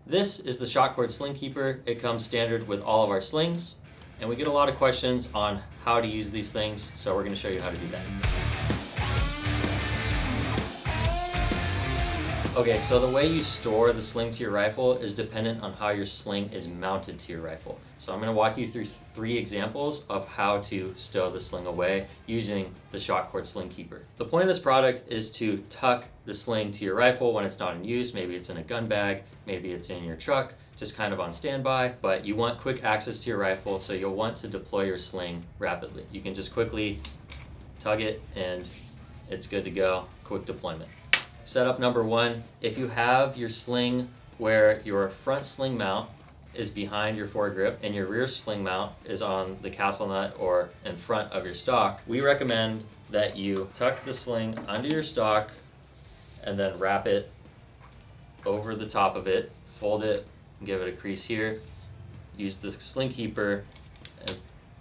This is the Shock Cord Sling Keeper. It comes standard with all of our slings, and we get a lot of questions on how to use these things, so we're going to show you how to do that. Okay, so the way you store the sling to your rifle is dependent on how your sling is mounted to your rifle. So I'm going to walk you through 3 examples of how to stow the sling away using the Shock Cord Sling Keeper. The point of this product is to tuck the sling to your rifle when it's not in use. Maybe it's in a gun bag, maybe it's in your truck, just kind of on standby, but you want quick access to your rifle, so you'll want to deploy your sling rapidly. You can just quickly tug it and it's good to go. Quick deployment. Setup number 1, if you have your sling where your front sling mount is behind your foregrip and your rear sling mount is on the castle nut or in front of your stock, we recommend that you tuck the sling under your stock and then wrap it over the top of it, fold it, give it a crease here, use the sling keeper and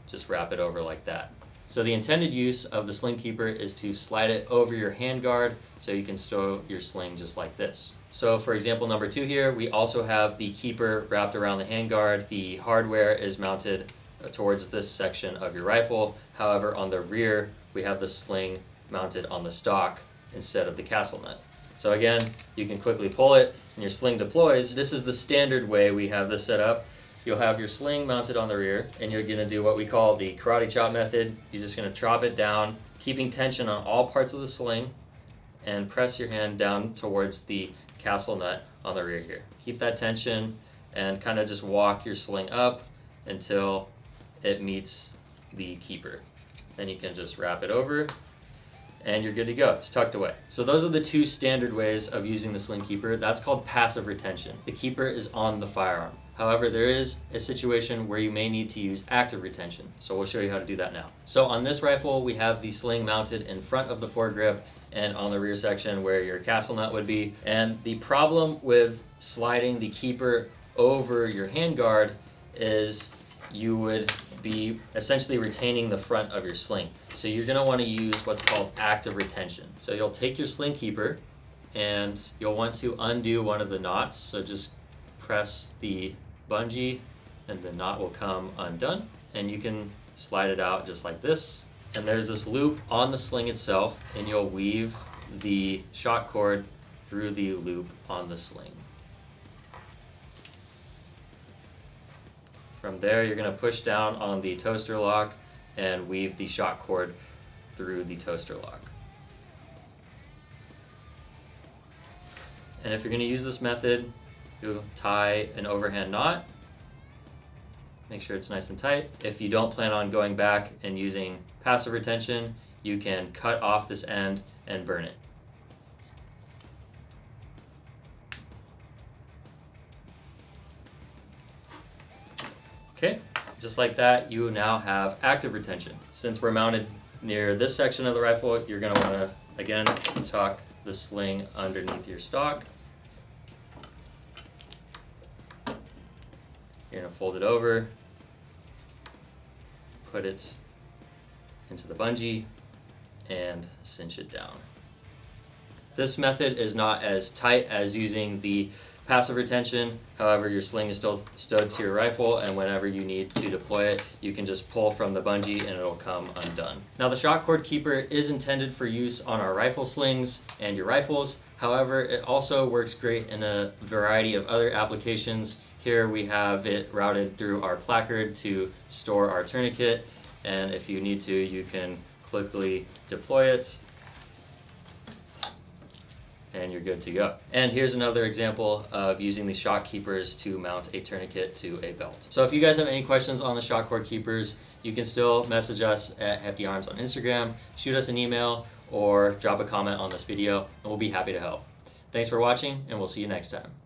just wrap it over like that. So the intended use of the sling keeper is to slide it over your handguard so you can stow your sling just like this. So for example number 2 here, we also have the keeper wrapped around the handguard. The hardware is mounted towards this section of your rifle. However, on the rear, we have the sling mounted on the stock instead of the castle nut. So again, you can quickly pull it and your sling deploys. This is the standard way we have this set up. You'll have your sling mounted on the rear, and you're going to do what we call the karate chop method. You're just going to chop it down, keeping tension on all parts of the sling, and press your hand down towards the castle nut on the rear here. Keep that tension and kind of just walk your sling up until it meets the keeper. Then you can just wrap it over, and you're good to go. It's tucked away. So those are the 2 standard ways of using the sling keeper. That's called passive retention. The keeper is on the firearm. However, there is a situation where you may need to use active retention, so we'll show you how to do that now. So on this rifle, we have the sling mounted in front of the foregrip and on the rear section where your castle nut would be. And the problem with sliding the keeper over your handguard is you would be essentially retaining the front of your sling. So you're going to want to use what's called active retention. So you'll take your sling keeper and you'll want to undo one of the knots. So just press the bungee and the knot will come undone, and you can slide it out just like this. And there's this loop on the sling itself, and you'll weave the shock cord through the loop on the sling. From there, you're going to push down on the toaster lock and weave the shock cord through the toaster lock. And if you're going to use this method, you'll tie an overhand knot. Make sure it's nice and tight. If you don't plan on going back and using passive retention, you can cut off this end and burn it. Okay, just like that, you now have active retention. Since we're mounted near this section of the rifle, you're going to want to, again, tuck the sling underneath your stock. You're going to fold it over, put it into the bungee, and cinch it down. This method is not as tight as using the passive retention. However, your sling is still stowed to your rifle, and whenever you need to deploy it, you can just pull from the bungee and it'll come undone. Now, the shock cord keeper is intended for use on our rifle slings and your rifles. However, it also works great in a variety of other applications. Here we have it routed through our placard to store our tourniquet, and if you need to, you can quickly deploy it and you're good to go. And here's another example of using the shock keepers to mount a tourniquet to a belt. So if you guys have any questions on the shock cord keepers, you can still message us at Hefty Arms on Instagram, shoot us an email, or drop a comment on this video, and we'll be happy to help. Thanks for watching, and we'll see you next time.